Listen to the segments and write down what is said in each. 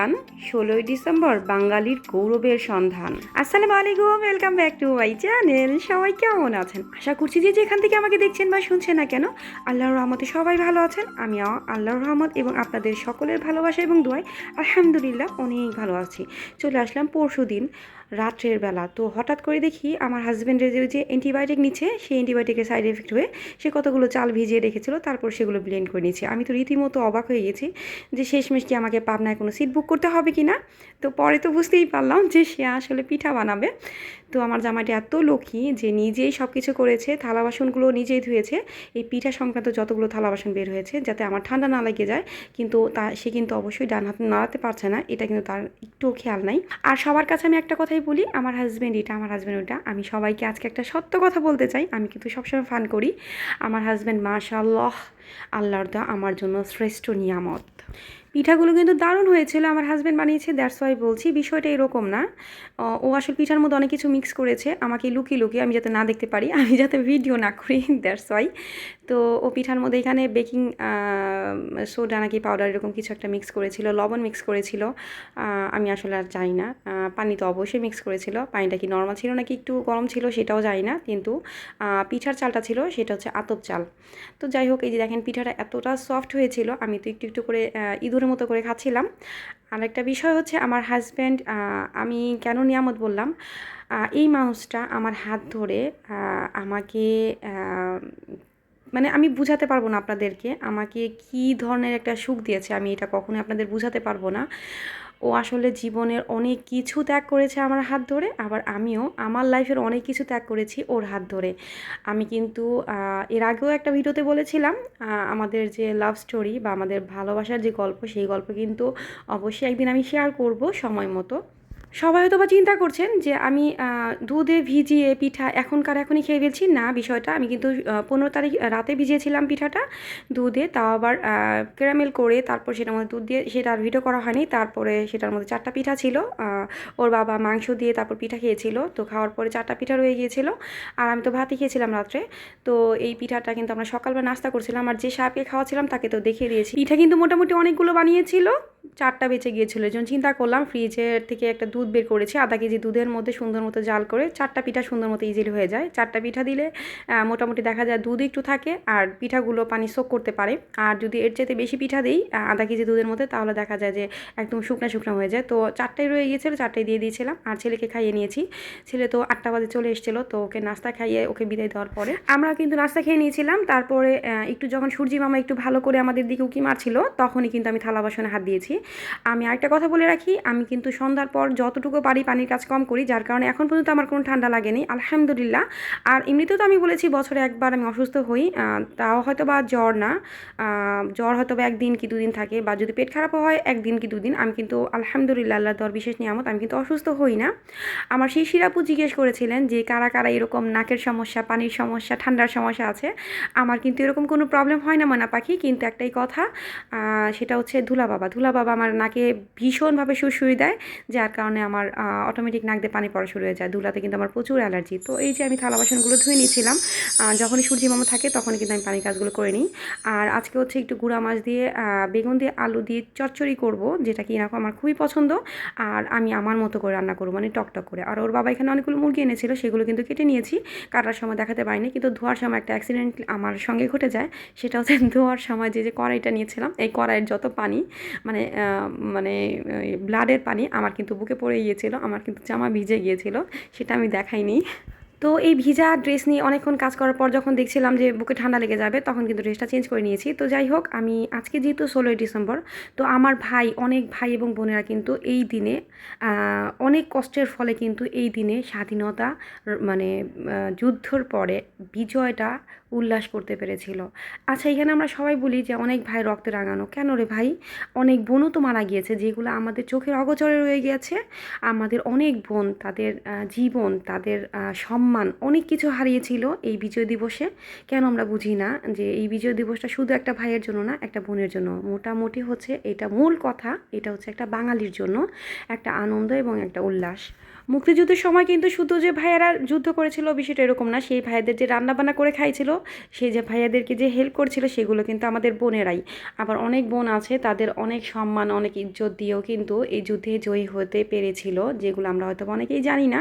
গান 16ই ডিসেম্বর বাঙালির গৌরবের সন্ধান। আসসালামু আলাইকুম, welcome back to my channel. সবাই কেমন আছেন? আশা করছি যে যেখান থেকে আমাকে দেখছেন বা শুনছেন না কেন, আল্লাহর রহমতে সবাই ভালো আছেন। আমিও আল্লাহর রহমত এবং আপনাদের সকলের ভালোবাসা এবং দোয়ায় আলহামদুলিল্লাহ অনেক ভালো আছি। চলে আসলাম পরশুদিন রাত্রের বেলা। তো হঠাৎ করে দেখি আমার হাজব্যান্ডের যে অ্যান্টিবায়োটিক নিচ্ছে, সেই অ্যান্টিবায়োটিকের সাইড এফেক্ট হয়ে সে কতগুলো চাল ভিজিয়ে রেখেছিল, তারপর সেগুলো ব্লেন্ড করে নিচ্ছে। আমি তো রীতিমতো অবাক হয়ে গেছি যে শেষমেশ কি আমাকে পাবনায় কোনো সিট বুক করতে হবে কি না। তো পরে তো বুঝতেই পারলাম যে সে আসলে পিঠা বানাবে। তো আমার জামাইটা এত লক্ষ্মী যে নিজেই সব কিছু করেছে, থালা বাসনগুলো নিজেই ধুয়েছে। এই পিঠা সংক্রান্ত যতগুলো থালা বাসন বের হয়েছে যাতে আমার ঠান্ডা না লেগে যায়, কিন্তু সে কিন্তু অবশ্যই ডান হাতে নাড়াতে পারছে না, এটা কিন্তু তার একটুও খেয়াল নাই। আর সবার কাছে আমি একটা কথাই বলি, আমার হাজব্যান্ড এটা, আমার হাজব্যান্ড ওটা। আমি সবাইকে আজকে একটা সত্য কথা বলতে চাই, আমি কিন্তু সবসময় ফান করি। আমার হাজব্যান্ড মাশাআল্লাহ আল্লাহর দা আমার জন্য শ্রেষ্ঠ নিয়ামত। পিঠাগুলো কিন্তু দারুণ হয়েছিল, আমার হাজব্যান্ড বানিয়েছে, দ্যাটস ওয়াই বলছি। বিষয়টা এরকম না, ও আসলে পিঠার মধ্যে অনেক কিছু মিক্স করেছে, আমাকে লুকিয়ে লুকিয়ে, আমি যাতে না দেখতে পারি, আমি যাতে ভিডিও না করি, দ্যাটস ওয়াই। তো ও পিঠার মধ্যে এখানে বেকিং সোডা নাকি পাউডার এরকম কিছু একটা মিক্স করেছিল, লবণ মিক্স করেছিল, আমি আসলে আর জানি না। পানি তো অবশ্যই মিক্স করেছিল, পানিটা কি নর্মাল ছিল নাকি একটু গরম ছিল সেটাও জানি না, কিন্তু পিঠার চালটা ছিল সেটা হচ্ছে আতপ চাল। তো যাই হোক, এই যে দেখেন পিঠাটা এতটা সফট হয়েছিল, আমি তো একটু একটু করে ইঁদুরের মতো করে খাচ্ছিলাম। আরেকটা বিষয় হচ্ছে আমার হাজব্যান্ড, আমি কেন নিয়ামত বললাম, এই মানুষটা আমার হাত ধরে আমাকে মানে আমি বুঝাতে পারবো না আপনাদেরকে আমাকে কী ধরনের একটা সুখ দিয়েছে, আমি এটা কখনোই আপনাদের বুঝাতে পারবো না। ও আসলে জীবনের অনেক কিছু ত্যাগ করেছে আমার হাত ধরে, আবার আমিও আমার লাইফের অনেক কিছু ত্যাগ করেছি ওর হাত ধরে। আমি কিন্তু এর আগেও একটা ভিডিওতে বলেছিলাম, আমাদের যে লাভ স্টোরি বা আমাদের ভালোবাসার যে গল্প, সেই গল্প কিন্তু অবশ্যই একদিন আমি শেয়ার করব সময় মতো। সবাই হয়তো বা চিন্তা করছেন যে আমি দুধে ভিজিয়ে পিঠা এখনই খেয়ে ফেলছি না, বিষয়টা আমি কিন্তু 15 তারিখ রাতে ভিজিয়েছিলাম পিঠাটা দুধে, তাও আবার ক্যারামেল করে, তারপর সেটার মধ্যে দুধ দিয়ে, সেটা আর ভিডিও করা হয়নি। তারপরে সেটার মধ্যে 4টা পিঠা ছিল, ওর বাবা মাংস দিয়ে তারপর পিঠা খেয়েছিল, তো খাওয়ার পরে 4টা পিঠা রয়ে গিয়েছিল, আর আমি তো ভাতই খেয়েছিলাম রাত্রে। তো এই পিঠাটা কিন্তু আমরা সকালবেলা নাস্তা করছিলাম, আর যে সাহেবকে খাওয়াছিলাম তাকে তো দেখিয়ে দিয়েছি। পিঠা কিন্তু মোটামুটি অনেকগুলো বানিয়েছিল, 4টা বেঁচে গিয়েছিল। এই জন্য চিন্তা করলাম ফ্রিজের থেকে একটা দুধ বের করেছি, আধা কেজি দুধের মধ্যে সুন্দর মতো জাল করে 4টা পিঠা সুন্দর মতো ইজিলি হয়ে যায়। 4টা পিঠা দিলে মোটামুটি দেখা যায় দুধ একটু থাকে আর পিঠাগুলো পানি সোক করতে পারে। আর যদি এর চাইতে বেশি পিঠা দিই আধা কেজি দুধের মধ্যে, তাহলে দেখা যায় যে একদম শুকনো শুকনো হয়ে যায়। তো 4টাই রয়ে গিয়েছিলো, 4টাই দিয়ে দিয়েছিলাম, আর ছেলেকে খাইয়ে নিয়েছি। ছেলে তো 8টা বাজে চলে এসেছিলো, তো ওকে নাস্তা খাইয়ে ওকে বিদায় দেওয়ার পরে আমরা কিন্তু নাস্তা খেয়ে নিয়েছিলাম। তারপরে একটু যখন সূর্যি মামা একটু ভালো করে আমাদের দিকে উঁকি মারছিল, তখনই কিন্তু আমি থালা বাসনে হাত দিয়েছি। আমি আরেকটা কথা বলে রাখি, আমি কিন্তু সন্ধ্যার পর যতটুকু পারি পানির কাজ কম করি, যার কারণে এখন পর্যন্ত আমার কোনো ঠান্ডা লাগেনি আলহামদুলিল্লাহ। আর এমনিতেও তো আমি বলেছি বছরে একবার আমি অসুস্থ হই, তাও হয়তো বা জ্বর না, জ্বর হয়তো বা 1 দিন কি 2 দিন থাকে, বা যদি পেট খারাপও হয় 1 দিন কি 2 দিন। আমি কিন্তু আলহামদুলিল্লাহ আল্লাহ তোর বিশেষ নিয়ামত, আমি কিন্তু অসুস্থ হই না। আমার সেই শিরাপু জিজ্ঞেস করেছিলেন যে কারা কারা এরকম নাকের সমস্যা, পানির সমস্যা, ঠান্ডার সমস্যা আছে। আমার কিন্তু এরকম কোনো প্রবলেম হয় না ময়না পাখি, কিন্তু একটাই কথা, সেটা হচ্ছে ধুলা বাবা আমার নাকে ভীষণভাবে সুড়সুড়ি দেয়, যার কারণে আমার অটোমেটিক নাক দিয়ে পানি পড়া শুরু হয়ে যায়। ধুলাতে কিন্তু আমার প্রচুর অ্যালার্জি। তো এই যে আমি থালা বাসনগুলো ধুয়ে নিয়েছিলাম, যখনই সূর্যি মামা থাকে তখনই কিন্তু আমি পানির কাজগুলো করে নিই। আর আজকে হচ্ছে একটু গুঁড়া মাছ দিয়ে বেগুন দিয়ে আলু দিয়ে চচ্চড়ি করব, যেটা কি এরকম আমার খুবই পছন্দ। আর আমি আমার মতো করে রান্না করবো, মানে টকটক করে। আর ওর বাবা এখানে অনেকগুলো মুরগি এনেছিল, সেগুলো কিন্তু কেটে নিয়েছি, কাটার সময় দেখাতে পারিনি। কিন্তু ধোয়ার সময় একটা অ্যাক্সিডেন্ট আমার সঙ্গে ঘটে যায়, সেটা হচ্ছে ধোয়ার সময় যে কড়াইটা নিয়েছিলাম, এই কড়াইয়ের যত পানি মানে মানে ব্লাডের পানি আমার কিন্তু বুকে পড়ে গিয়েছিল, আমার কিন্তু জামা ভিজে গিয়েছিল, সেটা আমি দেখাইনি। তো এই ভিজা ড্রেস নিয়ে অনেকক্ষণ কাজ করার পর যখন দেখছিলাম যে বুকে ঠান্ডা লেগে যাবে, তখন কিন্তু ড্রেসটা চেঞ্জ করে নিয়েছি। তো যাই হোক, আমি আজকে যেহেতু 16ই ডিসেম্বর, তো আমার অনেক ভাই এবং বোনেরা কিন্তু এই দিনে অনেক কষ্টের ফলে কিন্তু এই দিনে স্বাধীনতা মানে যুদ্ধর পরে বিজয়টা উল্লাস করতে পেরেছিল। আচ্ছা, এখানে আমরা সবাই বলি যে অনেক ভাই রক্তে রাঙানো, কেন রে ভাই? অনেক বোনও তো মারা গিয়েছে, যেগুলো আমাদের চোখের অগোচরে রয়ে গিয়েছে। আমাদের অনেক বোন তাদের জীবন, তাদের সম্মান অনেক কিছু হারিয়েছিল এই বিজয় দিবসে। কেন আমরা বুঝি না যে এই বিজয় দিবসটা শুধু একটা ভাইয়ের জন্য না, একটা বোনের জন্য। মোটামুটি হচ্ছে এটা মূল কথা, এটা হচ্ছে একটা বাঙালির জন্য একটা আনন্দ এবং একটা উল্লাস। মুক্তিযুদ্ধের সময় কিন্তু শুধু যে ভাইয়েরা যুদ্ধ করেছিল বিষয়টা এরকম না, সেই ভাইদের যে রান্নাবান্না করে খাইছিল সেই যে ভাইয়াদেরকে যে হেল্প করছিল সেগুলো কিন্তু আমাদের বোনেরাই। আবার অনেক বোন আছে তাদের অনেক সম্মান অনেক ইজ্জত দিয়েও কিন্তু এই যুদ্ধে জয়ী হতে পেরেছিল, যেগুলো আমরা হয়তো অনেকেই জানি না।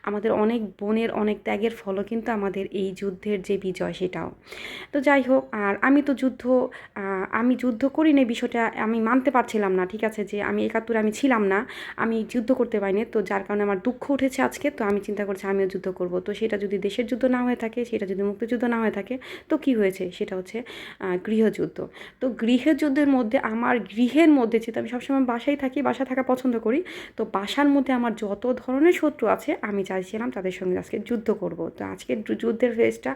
আমাদের অনেক বোনের অনেক ত্যাগের ফলও কিন্তু আমাদের এই যুদ্ধের যে বিজয় সেটাও। তো যাই হোক, আর আমি যুদ্ধ করি না বিষয়টা আমি মানতে পারছিলাম না, ঠিক আছে, যে আমি 71 আমি ছিলাম না, আমি যুদ্ধ করতে পারিনি, তো যার কারণে আমার দুঃখ উঠেছে আজকে। তো আমি চিন্তা করছি আমিও যুদ্ধ করব। তো সেটা যদি দেশের যুদ্ধ না হয়ে থাকে, সেটা যদি মুক্তিযুদ্ধ না হয়ে থাকে, তো কি হয়েছে, সেটা হচ্ছে গৃহযুদ্ধ। তো গৃহযুদ্ধের মধ্যে আমার গৃহের মধ্যে যেহেতু আমি সবসময় বাসায় থাকি, বাসা থাকা পছন্দ করি, তো বাসার মধ্যে আমার যত ধরনের শত্রু আছে আমি চাইছিলাম তাদের সঙ্গে আজকে যুদ্ধ করব। তো আজকে যুদ্ধের ফেজটা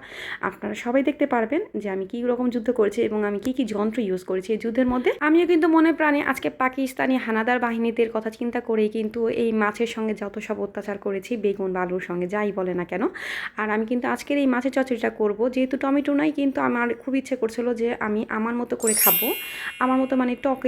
আপনারা সবাই দেখতে পারবেন যে আমি কী রকম যুদ্ধ করেছি এবং আমি কী কী যন্ত্র ইউজ করেছি এই যুদ্ধের মধ্যে। আমিও কিন্তু মনে প্রাণে আজকে পাকিস্তানি হানাদার বাহিনীদের কথা চিন্তা করেই কিন্তু এই মাছের সঙ্গে যত সব অত্যাচার করেছি, বেগুন বালুর সঙ্গে যাই বলে না কেন। আর আমি কিন্তু আজকের এই মাছের চচ্চড়িটা করব, যেহেতু টমেটো নাই, কিন্তু আমার খুব ইচ্ছে করছিল যে আমি আমার মতো করে খাবো, আমার মতো মানে টক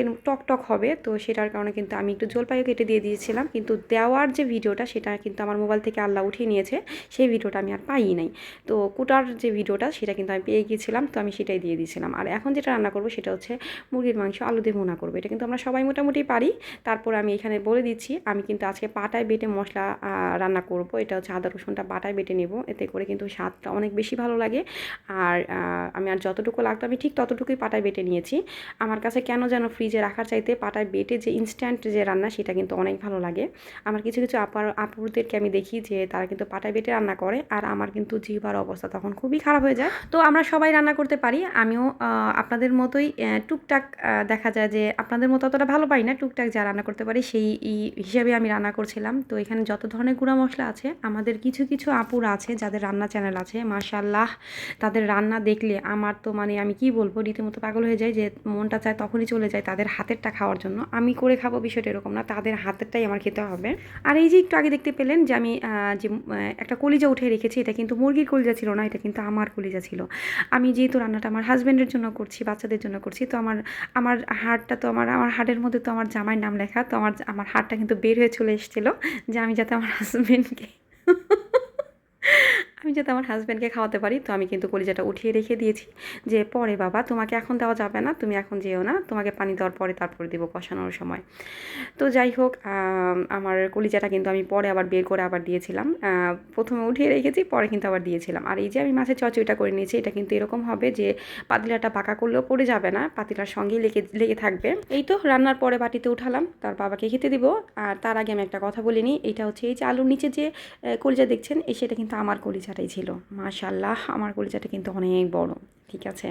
টক হবে। তো সেটার কারণে কিন্তু আমি একটু জলপাইও কেটে দিয়ে দিয়েছিলাম, কিন্তু দেওয়ার যে ভিডিওটা সেটা কিন্তু আমার মোবাইল থেকে আল্লাহ উঠিয়ে নিয়েছে, সেই ভিডিওটা আমি আর পাই নাই। তো কুটার যে ভিডিওটা সেটা কিন্তু আমি পেয়ে গিয়েছিলাম, তো আমি সেটাই দিয়ে দিয়েছিলাম। আর এখন যেটা রান্না করব সেটা হচ্ছে মুরগির মাংস আলু দিয়ে ভুনা করবো। এটা কিন্তু আমরা সবাই মোটামুটি পারি। তারপর আমি এখানে বলে দিচ্ছি, আমি কিন্তু আজকে পাটায় বেটে মশলা রান্না করব। এটা হচ্ছে আদা রসুনটা বাটায় বেটে নেব, এতে করে কিন্তু স্বাদটা অনেক বেশি ভালো লাগে। আর আমি আর যতটুকু লাগতো আমি ঠিক ততটুকুই পাটায় বেটে নিয়েছি। আমার কাছে কেন যেন ফ্রিজে রাখার চাইতে পাটায় বেটে যে ইনস্ট্যান্ট যে রান্না সেটা কিন্তু অনেক ভালো লাগে। আমার কিছু কিছু আপুদেরকে আমি দেখি যে তারা কিন্তু পাটায় বেটে রান্না করে, আর আমার কিন্তু জিহ্বার অবস্থা তখন খুবই খারাপ হয়ে যায়। তো আমরা সবাই রান্না করতে পারি, আমিও আপনাদের মতোই টুকটাক দেখা যায় যে আপনাদের মতো অতটা ভালো পারি না, টুকটাক যা রান্না করতে পারি সেই হিসাবে আমি রান্না করছিলাম। তো এখানে যত ধরনের গুঁড়া মশলা আছে, আমাদের কিছু কিছু আপুরা আছে যাদের রান্না চ্যানেল আছে, মাশাআল্লাহ, তাদের রান্না দেখলে আমার তো মানে আমি কি বলবো, রীতিমতো পাগল হয়ে যায়, যে মনটা চায় তখনই চলে যায় তাদের হাতেরটা খাওয়ার জন্য। আমি করে খাবো বিষয়টা এরকম না, তাদের হাতেরটাই আমার খেতে হবে। আর এই যে একটু আগে দেখতে পেলেন যে আমি যে একটা কলিজা উঠে রেখেছি, এটা কিন্তু মুরগির কলিজা ছিল না, এটা কিন্তু আমার কলিজা ছিল। আমি যেহেতু রান্নাটা আমার হাজব্যান্ডের জন্য করছি, বাচ্চাদের জন্য করছি, তো আমার হাড়টা তো আমার হাড়ের মধ্যে তো আমার জামাইয়ের নাম লেখা, তো আমার হাড়টা কিন্তু বের হয়ে চলে এসেছিলো, যে আমি যাতে আমার হাজব্যান্ডকে খাওয়াতে পারি। তো আমি কিন্তু কলিজাটা উঠিয়ে রেখে দিয়েছি, যে পরে বাবা তোমাকে এখন দেওয়া যাবে না, তুমি এখন যেও না, তোমাকে পানি দেওয়ার পরে তারপরে দেবো কষানোর সময়। তো যাই হোক, আমার কলিজাটা কিন্তু আমি পরে আবার বের করে আবার দিয়েছিলাম, প্রথমে উঠিয়ে রেখেছি, পরে কিন্তু আবার দিয়েছিলাম। আর এই যে আমি মাছের চচ্চড়িটা করে নিয়েছি, এটা কিন্তু এরকম হবে যে পাতিলাটা পাকা করলেও পড়ে যাবে না, পাতিলার সঙ্গেই লেগে থাকবে। এই তো রান্নার পরে বাটিতে উঠালাম, তার বাবাকে খেতে দিব। আর তার আগে আমি একটা কথা বলিনি, এটা হচ্ছে এই যে আলুর নিচে যে কলিজা দেখছেন, সেটা কিন্তু আমার কলিজাটাই ছিল। মাশাআল্লাহ, আমার কলিজাটা কিন্তু অনেক বড়, ঠিক আছে,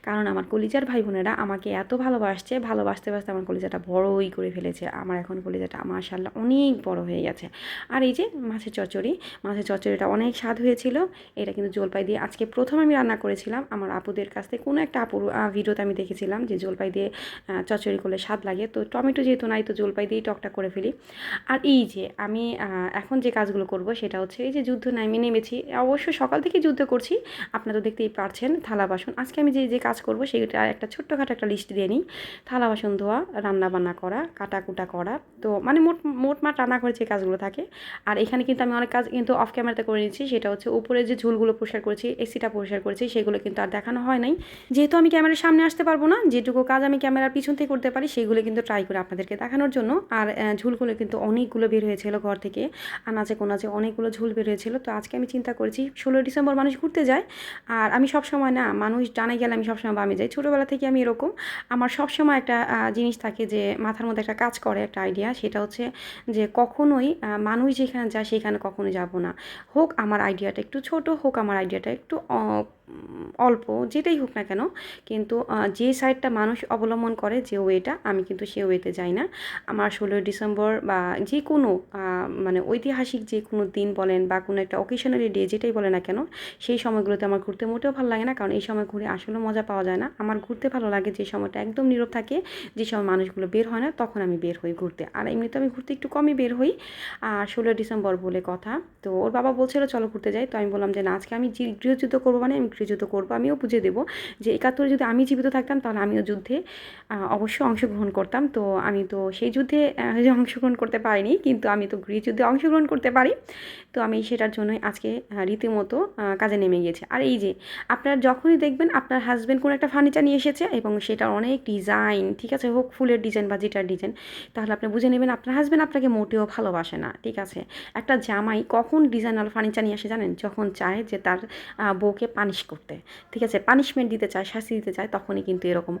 কারণ আমার কলিজার ভাই বোনেরা আমাকে এত ভালোবাসতে বাসতে আমার কলিজাটা বড়ই করে ফেলেছে। আমার এখন কলিজাটা মাশাআল্লাহ অনেক বড় হয়ে গেছে। আর এই যে মাছের চচ্চড়িটা অনেক স্বাদ হয়েছিল। এটা কিন্তু জলপাই দিয়ে আজকে প্রথম আমি রান্না করেছিলাম। আমার আপুদের কাছ থেকে কোনো একটা আপুর ভিডিওতে আমি দেখেছিলাম যে জলপাই দিয়ে চচ্চড়ি করলে স্বাদ লাগে। তো টমেটো যেহেতু নাই, তো জলপাই দিয়েই টকটা করে ফেলি। আর এই যে আমি এখন যে কাজগুলো করব সেটা হচ্ছে এই যে যুদ্ধ নেমেছি, অবশ্য সকাল থেকে যুদ্ধ করছি, আপনারা তো দেখতেই পারছেন। থালা বাসন আজকে আমি যে কাজ করব সেটা একটা ছোট্টখাটো একটা লিস্ট দিয়ে নিই। থালা বাসন ধোয়া, রান্না বান্না করা, কাটাকুটা করা, তো মানে মোটমাট রান্না করে যে কাজগুলো থাকে। আর এখানে কিন্তু আমি অনেক কাজ কিন্তু অফ ক্যামেরাতে করে নিচ্ছি, সেটা হচ্ছে উপরে যে ঝুলগুলো পরিষ্কার করেছি, এসিটা পরিষ্কার করেছি, সেগুলো কিন্তু আর দেখানো হয় নাই, যেহেতু আমি ক্যামেরার সামনে আসতে পারবো না। যেটুকু কাজ আমি ক্যামেরার পিছন থেকে করতে পারি সেগুলো কিন্তু ট্রাই করে আপনাদেরকে দেখানোর জন্য। আর ঝুলগুলো কিন্তু অনেকগুলো বের হয়েছিল ঘর থেকে, আনাচে কোনাচে অনেকগুলো ঝুল বের হয়েছিল। তো আজকে আমি চিন্তা করেছি 16 ডিসেম্বর মানুষ ঘুরতে যায়, আর আমি সবসময় না, মানুষ ডানে গেলে আমি সবসময় বামে যাই, ছোটোবেলা থেকে আমি এরকম। আমার সবসময় একটা জিনিস থাকে যে মাথার মধ্যে একটা কাজ করে, একটা আইডিয়া, সেটা হচ্ছে যে কখনোই মানুষ যেখানে যায় সেখানে কখনোই যাব না। হোক আমার আইডিয়াটা একটু ছোট, হোক আমার আইডিয়াটা একটু অল্প, যেটাই হোক না কেন, কিন্তু যে সাইডটা মানুষ অবলম্বন করে, যে ওয়েটা, আমি কিন্তু সে ওয়েতে যাই না। আমার 16 ডিসেম্বর বা যে কোনো মানে ঐতিহাসিক যে কোনো দিন বলেন বা কোনো একটা অকেশনারি ডে যেটাই বলে না কেন, সেই সময়গুলোতে আমার ঘুরতে মোটেও ভালো লাগে না, কারণ এই সময় ঘুরে আসলে মজা পাওয়া যায় না। আমার ঘুরতে ভালো লাগে যে সময়টা একদম নীরব থাকে, যে সময় মানুষগুলো বের হয় না, তখন আমি বের হই ঘুরতে। আর এমনিতে আমি ঘুরতে একটু কমই বের হই। আর 16 ডিসেম্বর বলে কথা, তো ওর বাবা বলছিল চলো ঘুরতে যাই, তো আমি বললাম যে না, আজকে আমি গৃহযুদ্ধ করবো, মানে আমি মুক্তিযুদ্ধ করবো, আমিও বুঝিয়ে দেবো যে 71 যদি আমি জীবিত থাকতাম তাহলে আমিও যুদ্ধে অবশ্যই অংশগ্রহণ করতাম। তো আমি তো সেই যুদ্ধে অংশগ্রহণ করতে পারিনি, কিন্তু আমি তো গৃহযুদ্ধে অংশগ্রহণ করতে পারি। তো আমি সেটার জন্যই আজকে রীতিমতো কাজে নেমে গিয়েছি। আর এই যে আপনারা যখনই দেখবেন আপনার হাজব্যান্ড কোনো একটা ফার্নিচার নিয়ে এসেছে এবং সেটার অনেক ডিজাইন, ঠিক আছে, হোক ফুলের ডিজাইন বা যেটার ডিজাইন, তাহলে আপনি বুঝে নেবেন আপনার হাজব্যান্ড আপনাকে মোটেও ভালোবাসে না, ঠিক আছে। একটা জামাই কখন ডিজাইনার ফার্নিচার নিয়ে আসে জানেন? যখন চায় যে তার বউকে পানিশ করতে, ঠিক আছে, পানিশমেন্ট দিতে চায়, শাস্তি দিতে চায়, তখনই কিন্তু এরকম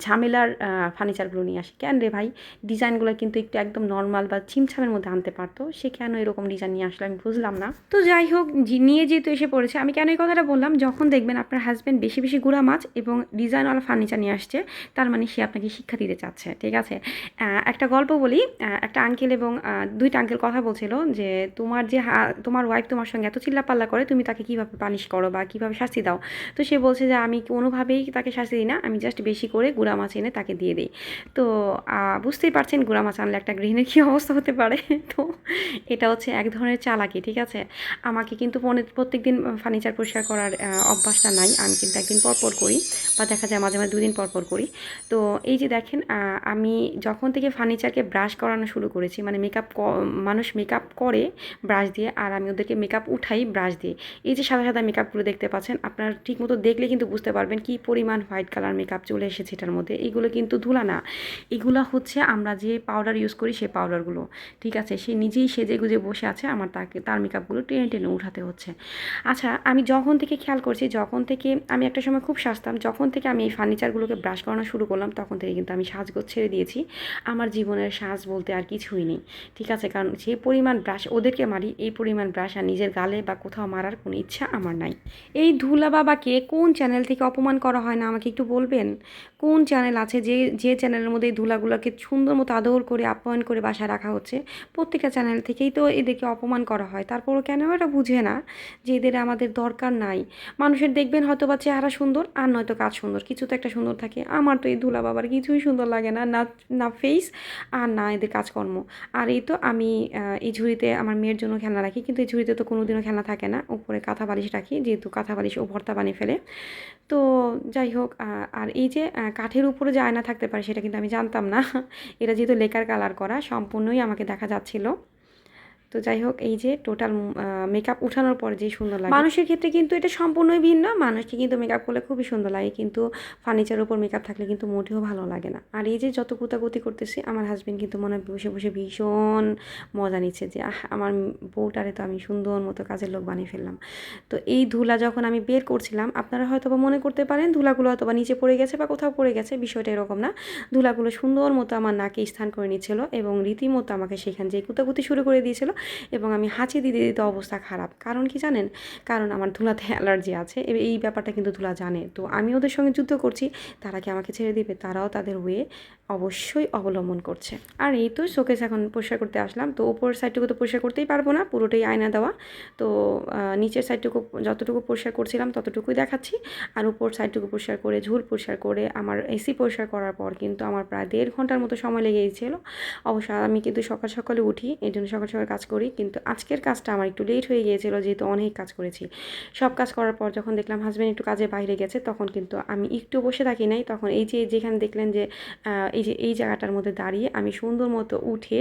ঝামেলার ফার্নিচারগুলো নিয়ে আসে। কেন রে ভাই, ডিজাইনগুলো কিন্তু একটু একদম নর্মাল বা ছিমছামের মধ্যে আনতে পারতো, সে কেন এরকম ডিজাইন নিয়ে আসলে আমি বুঝলাম না। তো যাই হোক, নিয়ে যেহেতু এসে পড়েছে, আমি কেন এই কথাটা বললাম, যখন দেখবেন আপনার হাজব্যান্ড বেশি বেশি গুঁড়া মাছ এবং ডিজাইনওয়ালা ফার্নিচার নিয়ে আসছে, তার মানে সে আপনাকে শিক্ষা দিতে চাচ্ছে, ঠিক আছে। একটা গল্প বলি। একটা আঙ্কেল এবং দুইটা আঙ্কেল কথা বলছিল যে তোমার ওয়াইফ তোমার সঙ্গে এত চিল্লাপাল্লা করে, তুমি তাকে কীভাবে পানিশ করো বা কীভাবে শাস্তি দাও। তো সে বলছে যে আমি কোনোভাবেই তাকে শাস্তি দিই না, আমি জাস্ট বেশি করে গুঁড়া মাছ এনে তাকে দিয়ে দিই। তো বুঝতেই পারছেন গুঁড়া মাছ আনলে একটা গৃহিণীর কী অবস্থা হতে পারে। তো এটা হচ্ছে এক ধরনের চালাকি, ঠিক আছে। আমাকে কিন্তু প্রত্যেক দিন ফার্নিচার পরিষ্কার করার অভ্যাসটা নাই, আমি কিন্তু একদিন পরপর করি, বা দেখা যায় মাঝে মাঝে 2 দিন পরপর করি। তো এই যে দেখেন, আমি যখন থেকে ফার্নিচারকে ব্রাশ করানো শুরু করেছি, মানে মানুষ মেকআপ করে ব্রাশ দিয়ে, আর আমি ওদেরকে মেকআপ উঠাই ব্রাশ দিয়ে। এই যে সাদা সাদা মেকআপগুলো দেখতে পাচ্ছেন, আপনারা ঠিকমতো দেখলে কিন্তু বুঝতে পারবেন কি পরিমাণ হোয়াইট কালার মেকআপ চলে এসেছে এটার মধ্যে। এইগুলো কিন্তু ধুলা না, এগুলো হচ্ছে আমরা যে পাউডার ইউজ করি সেই পাউডারগুলো, ঠিক আছে। সে নিজেই সেজে গুজে বসে আছে, আমার তার মেকআপগুলো টেনে টেনে উঠাতে হচ্ছে। আচ্ছা, আমি যখন থেকে খেয়াল করছি, যখন থেকে আমি একটা সময় খুব সাজতাম, যখন থেকে আমি এই ফার্নিচারগুলোকে ব্রাশ করানো শুরু করলাম, তখন থেকে কিন্তু আমি সাজগোজ ছেড়ে দিয়েছি। আমার জীবনের সাজ বলতে আর কিছুই নেই, ঠিক আছে। কারণ যে পরিমাণ ব্রাশ ওদেরকে মারি, এই পরিমাণ ব্রাশ আর নিজের গালে বা কোথাও মারার কোনো ইচ্ছা আমার নাই। এই ধুলা বাবাকে কোন চ্যানেল থেকে অপমান করা হয় না আমাকে একটু বলবেন? কোন চ্যানেল আছে যে চ্যানেলের মধ্যে এই ধুলাগুলোকে সুন্দর মতো আদর করে আপ্যায়ন করে বাসায় রাখা হচ্ছে? প্রত্যেকটা চ্যানেল থেকেই তো এদেরকে অপমান করা হয়। তারপরও কেন এটা বুঝে না যে এদের আমাদের দরকার নাই। মানুষের দেখবেন হয়তো বা চেহারা সুন্দর আর নয়তো কাজ সুন্দর, কিছু তো একটা সুন্দর থাকে। আমার তো এই ধুলা বাবার কিছুই সুন্দর লাগে না, না ফেস আর না এদের কাজকর্ম। আর এই তো আমি এই ঝুড়িতে আমার মেয়ের জন্য খেলনা রাখি, কিন্তু এই ঝুড়িতে তো কোনোদিনও খেলনা থাকে না, উপরে কাঁথা বালিশ রাখি, যেহেতু কাঁথা বালিশ ও ভর্তা বানিয়ে ফেলে। তো যাই হোক, আর এই যে কাঠের উপরে যে আয়না থাকতে পারে সেটা কিন্তু আমি জানতাম না। এটা যেহেতু লেকার কালার করা, সম্পূর্ণই আমাকে দেখা যাচ্ছিল। তো যাই হোক, এই যে টোটাল মেকআপ উঠানোর পর যে সুন্দর লাগে, মানুষের ক্ষেত্রে কিন্তু এটা সম্পূর্ণই ভিন্ন। মানুষকে কিন্তু মেকআপ করলে খুবই সুন্দর লাগে, কিন্তু ফার্নিচারের উপর মেকআপ থাকলে কিন্তু মোটেও ভালো লাগে না। আর এই যে যত কুতাকুতি করতেছি, আমার হাজবেন্ড কিন্তু মনে হয় বসে বসে ভীষণ মজা নিচ্ছে যে আমার বউটারে তো আমি সুন্দর মতো কাজের লোক বানিয়ে ফেললাম। তো এই ধুলা যখন আমি বের করছিলাম, আপনারা হয়তো বা মনে করতে পারেন ধুলাগুলো হয়তো বা নিচে পড়ে গেছে বা কোথাও পড়ে গেছে, বিষয়টা এরকম না। ধুলাগুলো সুন্দর মতো আমার নাকে স্থান করে নিচ্ছিল এবং রীতিমতো আমাকে সেখান যে কুতাকুতি শুরু করে দিয়েছিল, এবং আমি হাঁচি দিতে দিতে অবস্থা খারাপ। কারণ কি জানেন? কারণ আমার ধুলাতে অ্যালার্জি আছে, এই ব্যাপারটা কিন্তু ধুলা জানে। তো আমি ওদের সঙ্গে যুদ্ধ করছি, তারা কি আমাকে ছেড়ে দিবে? তারাও তাদের ওয়ে অবশ্যই অবলম্বন করছে। আর এই তো শোকেস এখন পরিষ্কার করতে আসলাম। তো ওপরের সাইডটুকু তো পরিষ্কার করতেই পারবো না, পুরোটাই আয়না দেওয়া। তো নিচের সাইডটুকু যতটুকু পরিষ্কার করছিলাম ততটুকুই দেখাচ্ছি, আর উপর সাইডটুকু পরিষ্কার করে ঝুল পরিষ্কার করে আমার এসি পরিষ্কার করার পর কিন্তু আমার প্রায় 1.5 ঘন্টার মতো সময় লেগে গিয়েছিল। অবশ্য আমি কিন্তু সকাল সকালে উঠি, এই জন্য সকাল সকাল কাজ করি, কিন্তু আজকের কাজটা আমার একটু লেট হয়ে গিয়েছিল, যেহেতু অনেক কাজ করেছি। সব কাজ করার পর যখন দেখলাম হাজব্যান্ড একটু কাজে বাইরে গেছে, তখন কিন্তু আমি একটু বসে থাকি নাই। তখন এই যে যেখানে দেখলেন যে এই জায়গাটার মধ্যে দাঁড়িয়ে আমি সুন্দর মতো উঠে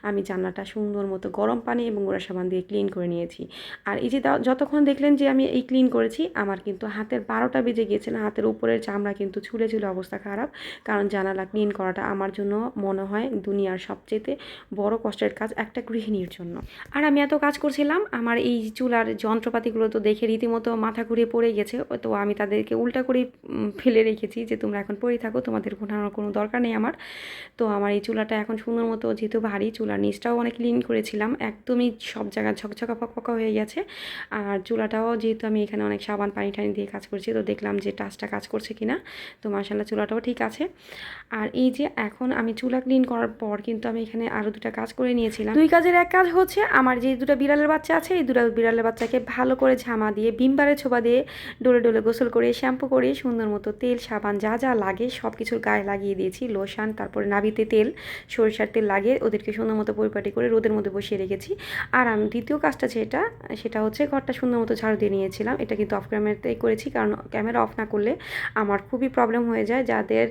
আমি জানলাটা সুন্দর মতো গরম পানি এবং গুঁড়া সাবান দিয়ে ক্লিন করে নিয়েছি। আর এই যে যতক্ষণ দেখলেন যে আমি এই ক্লিন করেছি, আমার কিন্তু হাতের 12টা বেজে গিয়েছিল। হাতের উপরের চামড়া কিন্তু ছুলে ছুলে অবস্থা খারাপ, কারণ জানালা ক্লিন করাটা আমার জন্য মনে হয় দুনিয়ার সবচেয়ে বড় কষ্টের কাজ একটা গৃহিণীর জন্য। আর আমি এত কাজ করছিলাম, আমার এই চুলার যন্ত্রপাতিগুলো তো দেখে রীতিমতো মাথা ঘুরিয়ে পড়ে গেছে। তো আমি তাদেরকে উল্টা করে ফেলে রেখেছি যে তোমরা এখন পড়ে থাকো, তোমাদের ঘোরানোর কোনো দরকার নেই আমার। তো আমার এই চুলাটা এখন সুন্দর মতো, যেহেতু ভারী, চুলার নিচটাও অনেক ক্লিন করেছিলাম, একদমই সব জায়গা ঝকঝকা ফকফকা হয়ে গেছে। আর চুলাটাও যেহেতু আমি এখানে অনেক সাবান পানি টানি দিয়ে কাজ করছি, তো দেখলাম যে টাচটা কাজ করছে কিনা। তো মাশাআল্লাহ চুলাটাও ঠিক আছে। আর এই যে এখন আমি চুলা ক্লিন করার পর কিন্তু আমি এখানে আরও 2টা কাজ করে নিয়েছিলাম। 2 কাজের এক কাজ হচ্ছে হচ্ছে আমার যে দুটো বিড়ালের বাচ্চা আছে এই দুটো বিড়ালের বাচ্চাকে ভালো করে ঝামা দিয়ে ভিমবারের ছোপা দিয়ে ডলে ডলে গোসল করে শ্যাম্পু করে সুন্দর মতো তেল সাবান যা যা লাগে সব কিছুর গায়ে লাগিয়ে দিয়েছি, লোশন, তারপরে নাভিতে তেল, সরিষার তেল লাগিয়ে ওদেরকে সুন্দর মতো পরিপাটি করে রোদের মধ্যে বসিয়ে রেখেছি। আর আমি দ্বিতীয় কাজটা সেটা হচ্ছে ঘরটা সুন্দর মতো ঝাড়ু দিয়ে নিয়েছিলাম। এটা কিন্তু অফ ক্যামেরাতেই করেছি, কারণ ক্যামেরা অফ না করলে আমার খুবই প্রবলেম হয়ে যায়। যাদের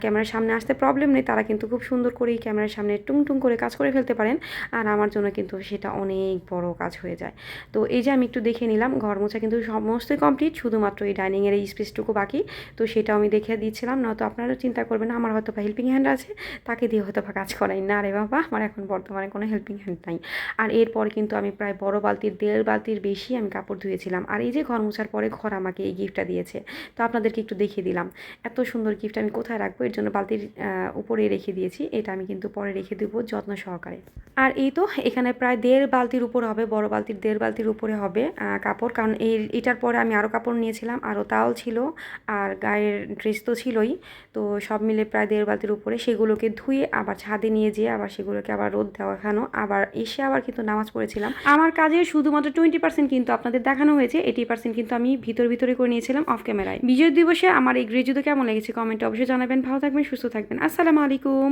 ক্যামেরার সামনে আসতে প্রবলেম নেই তারা কিন্তু খুব সুন্দর করেই ক্যামেরার সামনে টুং করে কাজ করে ফেলতে পারেন, আর আমার জন্য কিন্তু সেটা অনেক বড় কাজ হয়ে যায়। তো এই যে আমি একটু দেখে নিলাম, ঘর মোছা কিন্তু সমস্তই কমপ্লিট, শুধুমাত্র এই ডাইনিংয়ের এই স্পেসটুকু বাকি। তো সেটাও আমি দেখে দিচ্ছিলাম, নয়তো আপনারা চিন্তা করবেন আমার হয়তো বা হেল্পিং হ্যান্ড আছে, তাকে দিয়ে হয়তো বা কাজ করাই না। রে বাবা, আমার এখন বর্তমানে কোনো হেল্পিং হ্যান্ড নাই। আর এরপর কিন্তু আমি প্রায় বড় বালতির 1.5 বালতির বেশি আমি কাপড় ধুয়েছিলাম। আর এই যে ঘর মোছার পরে ঘর আমাকে এই গিফটটা দিয়েছে, তো আপনাদেরকে একটু দেখিয়ে দিলাম। এত সুন্দর গিফট আমি কোথায় রাখবো, এর জন্য বালতির উপরে রেখে দিয়েছি। এটা আমি কিন্তু পরে রেখে দেবো যত্ন সহকারে। আর এই তো এখানে প্রায় 1.5 বালতির উপর হবে, বড় বালতির 1.5 বালতির উপরে হবে কাপড়, কারণ এটার পরে আমি আরও কাপড় নিয়েছিলাম, আরও তাওয়াল ছিল, আর গায়ের ড্রেস তো ছিলই। তো সব মিলে প্রায় 1.5 বালতির উপরে, সেগুলোকে ধুয়ে আবার ছাদে নিয়ে যেয়ে আবার সেগুলোকে আবার রোদ দেখানো, আবার এসে আবার কিন্তু নামাজ পড়েছিলাম। আমার কাজের শুধুমাত্র 20% কিন্তু আপনাদের দেখানো হয়েছে, 80% কিন্তু আমি ভিতরে করে নিয়েছিলাম অফ ক্যামেরায়। বিজয় দিবসে আমার এই গ্রেজুতে কেমন লেগেছে কমেন্টে অবশ্যই জানাবেন। ভালো থাকবেন, সুস্থ থাকবেন। আসসালামু আলাইকুম।